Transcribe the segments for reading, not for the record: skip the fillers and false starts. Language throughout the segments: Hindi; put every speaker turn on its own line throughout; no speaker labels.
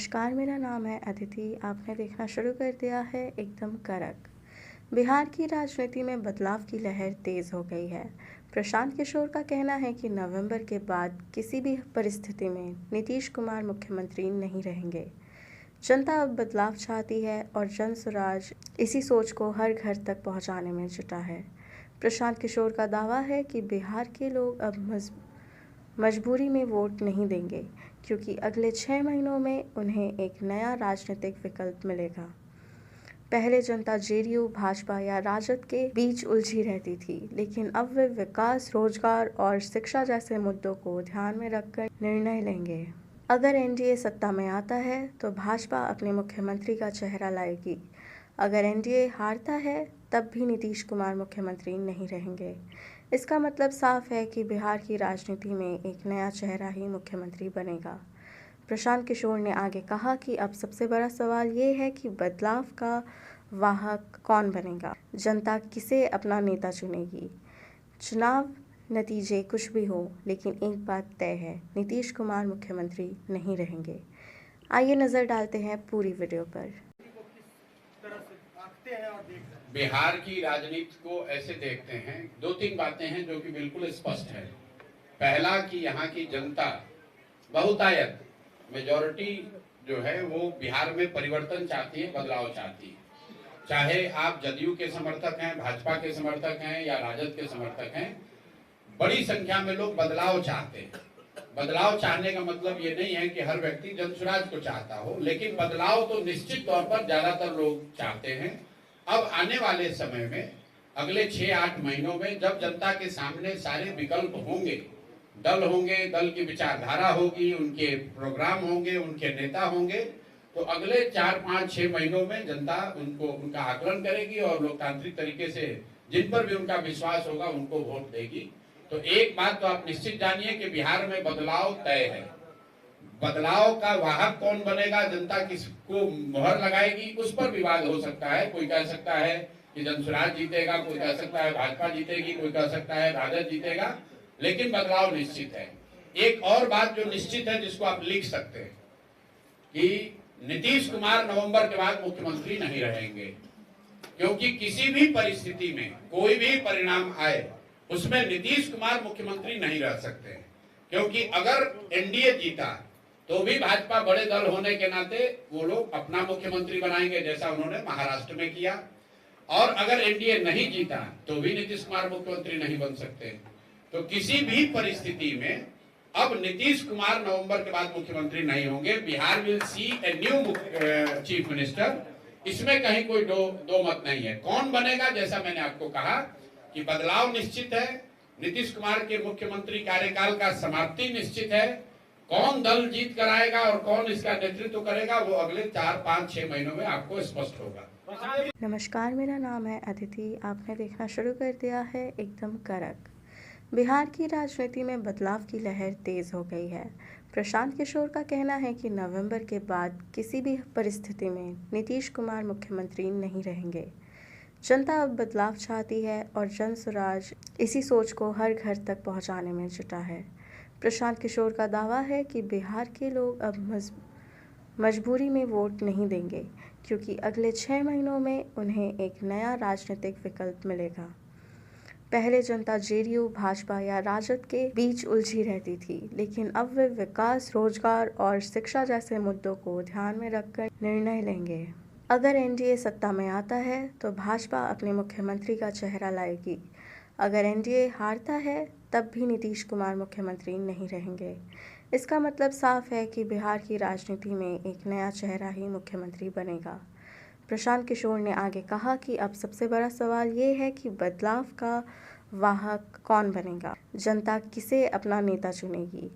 नमस्कार, मेरा नाम है अदिति। आपने देखना शुरू कर दिया है एकदम कड़क। बिहार की राजनीति में बदलाव की लहर तेज हो गई है। प्रशांत किशोर का कहना है कि नवंबर के बाद किसी भी परिस्थिति में नीतीश कुमार मुख्यमंत्री नहीं रहेंगे। जनता अब बदलाव चाहती है और जन स्वराज इसी सोच को हर घर तक पहुंचाने में जुटा है। प्रशांत किशोर का दावा है कि बिहार के लोग अब मजबूरी में वोट नहीं देंगे, क्योंकि अगले 6 महीनों में उन्हें एक नया राजनीतिक विकल्प मिलेगा। पहले जनता जेडीयू, भाजपा या राजद के बीच उलझी रहती थी, लेकिन अब वे विकास, रोजगार और शिक्षा जैसे मुद्दों को ध्यान में रखकर निर्णय लेंगे। अगर एनडीए सत्ता में आता है तो भाजपा अपने मुख्यमंत्री का चेहरा लाएगी। अगर एनडीए हारता है तब भी नीतीश कुमार मुख्यमंत्री नहीं रहेंगे। इसका मतलब साफ है कि बिहार की राजनीति में एक नया चेहरा ही मुख्यमंत्री बनेगा। प्रशांत किशोर ने आगे कहा कि अब सबसे बड़ा सवाल ये है कि बदलाव का वाहक कौन बनेगा। जनता किसे अपना नेता चुनेगी। चुनाव नतीजे कुछ भी हो, लेकिन एक बात तय है, नीतीश कुमार मुख्यमंत्री नहीं रहेंगे। आइए नज़र डालते हैं पूरी वीडियो पर।
बिहार की राजनीति को ऐसे देखते हैं, दो तीन बातें हैं जो कि बिल्कुल स्पष्ट है। पहला कि यहाँ की जनता बहुतायत मेजॉरिटी जो है वो बिहार में परिवर्तन चाहती है, बदलाव चाहती है। चाहे आप जदयू के समर्थक हैं, भाजपा के समर्थक हैं या राजद के समर्थक हैं, बड़ी संख्या में लोग बदलाव चाहते हैं। बदलाव चाहने का मतलब ये नहीं है कि हर व्यक्ति जनसुराज को चाहता हो, लेकिन बदलाव तो निश्चित तौर पर ज्यादातर लोग चाहते हैं। अब आने वाले समय में अगले 6-8 महीनों में जब जनता के सामने सारे विकल्प होंगे, दल होंगे, दल की विचारधारा होगी, उनके प्रोग्राम होंगे, उनके नेता होंगे, तो अगले 4-5-6 महीनों में जनता उनको उनका आकलन करेगी और लोकतांत्रिक तरीके से जिन पर भी उनका विश्वास होगा उनको वोट देगी। तो एक बात तो आप निश्चित जानिए कि बिहार में बदलाव तय है। बदलाव का वाहक कौन बनेगा, जनता किसको मोहर लगाएगी, उस पर विवाद हो सकता है। कोई कह सकता है कि जनसुराज जीतेगा, कोई कह सकता है भाजपा जीतेगी, कोई कह सकता है राजद जीतेगा, लेकिन बदलाव निश्चित है। एक और बात जो निश्चित है जिसको आप लिख सकते हैं कि नीतीश कुमार नवंबर के बाद मुख्यमंत्री नहीं रहेंगे, क्योंकि किसी भी परिस्थिति में कोई भी परिणाम आए उसमें नीतीश कुमार मुख्यमंत्री नहीं रह सकते, क्योंकि अगर एनडीए जीता तो भी भाजपा बड़े दल होने के नाते वो लोग अपना मुख्यमंत्री बनाएंगे, जैसा उन्होंने महाराष्ट्र में किया। और अगर एनडीए नहीं जीता तो भी नीतीश कुमार मुख्यमंत्री नहीं बन सकते। तो किसी भी परिस्थिति में अब नीतीश कुमार नवंबर के बाद मुख्यमंत्री नहीं होंगे। Bihar will see a new chief minister. इसमें कहीं कोई दो मत नहीं है। कौन बनेगा, जैसा मैंने आपको कहा कि बदलाव निश्चित है, नीतीश कुमार के मुख्यमंत्री कार्यकाल का समाप्ति निश्चित है। कौन दल जीत कर आएगा और कौन इसका नेतृत्व करेगा वो अगले 4-5-6 महीनों में आपको स्पष्ट होगा।
नमस्कार, मेरा नाम है अदिति। आपने देखना शुरू कर दिया है एकदम कड़क। बिहार की राजनीति में बदलाव की लहर तेज हो गई है। प्रशांत किशोर का कहना है कि नवंबर के बाद किसी भी परिस्थिति में नीतीश कुमार मुख्यमंत्री नहीं रहेंगे। जनता अब बदलाव चाहती है और जन स्वराज इसी सोच को हर घर तक पहुंचाने में जुटा है। प्रशांत किशोर का दावा है कि बिहार के लोग अब मजबूरी में वोट नहीं देंगे, क्योंकि अगले 6 महीनों में उन्हें एक नया राजनीतिक विकल्प मिलेगा। पहले जनता जेडीयू, भाजपा या राजद के बीच उलझी रहती थी, लेकिन अब वे विकास, रोजगार और शिक्षा जैसे मुद्दों को ध्यान में रखकर निर्णय लेंगे। अगर एनडीए सत्ता में आता है तो भाजपा अपने मुख्यमंत्री का चेहरा लाएगी। अगर एनडीए हारता है तब भी नीतीश कुमार मुख्यमंत्री नहीं रहेंगे। इसका मतलब साफ है कि बिहार की राजनीति में एक नया चेहरा ही मुख्यमंत्री बनेगा। प्रशांत किशोर ने आगे कहा कि अब सबसे बड़ा सवाल ये है कि बदलाव का वाहक कौन बनेगा। जनता किसे अपना नेता चुनेगी।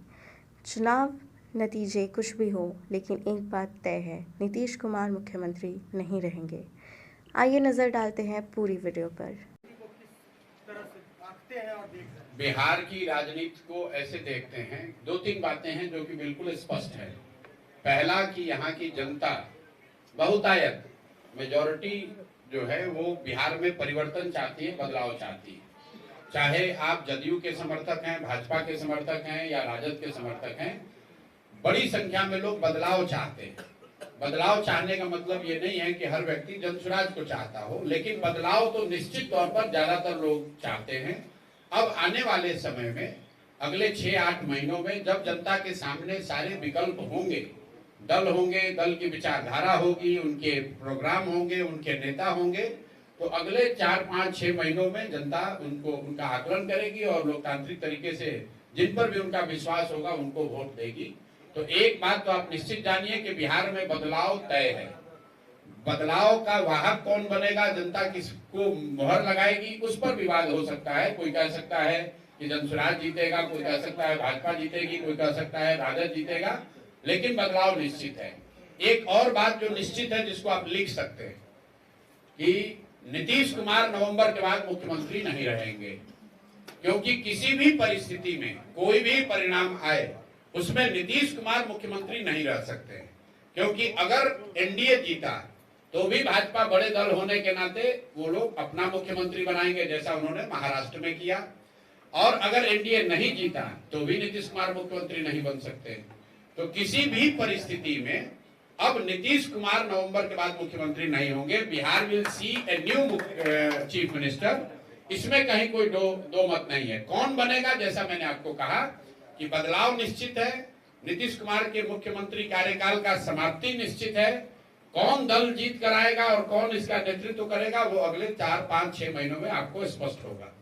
चुनाव नतीजे कुछ भी हो, लेकिन एक बात तय है, नीतीश कुमार मुख्यमंत्री नहीं रहेंगे। आइए नज़र डालते हैं पूरी वीडियो पर।
बिहार की राजनीति को ऐसे देखते हैं, दो तीन बातें हैं जो कि बिल्कुल स्पष्ट है। पहला कि यहाँ की जनता बहुतायत मेजॉरिटी जो है वो बिहार में परिवर्तन चाहती है, बदलाव चाहती है। चाहे आप जदयू के समर्थक हैं, भाजपा के समर्थक हैं या राजद के समर्थक हैं, बड़ी संख्या में लोग बदलाव चाहते हैं। बदलाव चाहने का मतलब ये नहीं है कि हर व्यक्ति जनसुराज को चाहता हो, लेकिन बदलाव तो निश्चित तौर पर ज्यादातर लोग चाहते हैं। अब आने वाले समय में अगले 6-8 महीनों में जब जनता के सामने सारे विकल्प होंगे, दल की विचारधारा होगी, उनके प्रोग्राम होंगे, उनके नेता होंगे, तो अगले 4-5-6 महीनों में जनता उनका आकलन करेगी और लोकतांत्रिक तरीके से जिन पर भी उनका विश्वास होगा उनको वोट देगी। तो एक बात तो आप निश्चित जानिए कि बिहार में बदलाव तय है। बदलाव का वाहक कौन बनेगा, जनता किसको मोहर लगाएगी, उस पर विवाद हो सकता है। कोई कह सकता है कि जनसुराज जीतेगा, कोई कह सकता है भाजपा जीतेगी, कोई कह सकता है राजद जीतेगा, लेकिन बदलाव निश्चित है। एक और बात जो निश्चित है जिसको आप लिख सकते हैं कि नीतीश कुमार नवंबर के बाद मुख्यमंत्री नहीं रहेंगे, क्योंकि किसी भी परिस्थिति में कोई भी परिणाम आए उसमें नीतीश कुमार मुख्यमंत्री नहीं रह सकते, क्योंकि अगर एनडीए जीता तो भी भाजपा बड़े दल होने के नाते वो लोग अपना मुख्यमंत्री बनाएंगे, जैसा उन्होंने महाराष्ट्र में किया। और अगर एनडीए नहीं जीता तो भी नीतीश कुमार मुख्यमंत्री नहीं बन सकते। तो किसी भी परिस्थिति में अब नीतीश कुमार नवंबर के बाद मुख्यमंत्री नहीं होंगे। Bihar will see a new chief minister. इसमें कहीं कोई दो मत नहीं है। कौन बनेगा, जैसा मैंने आपको कहा कि बदलाव निश्चित है, नीतीश कुमार के मुख्यमंत्री कार्यकाल का समाप्ति निश्चित है। कौन दल जीत कर आएगा और कौन इसका नेतृत्व करेगा वो अगले 4-5-6 महीनों में आपको स्पष्ट होगा।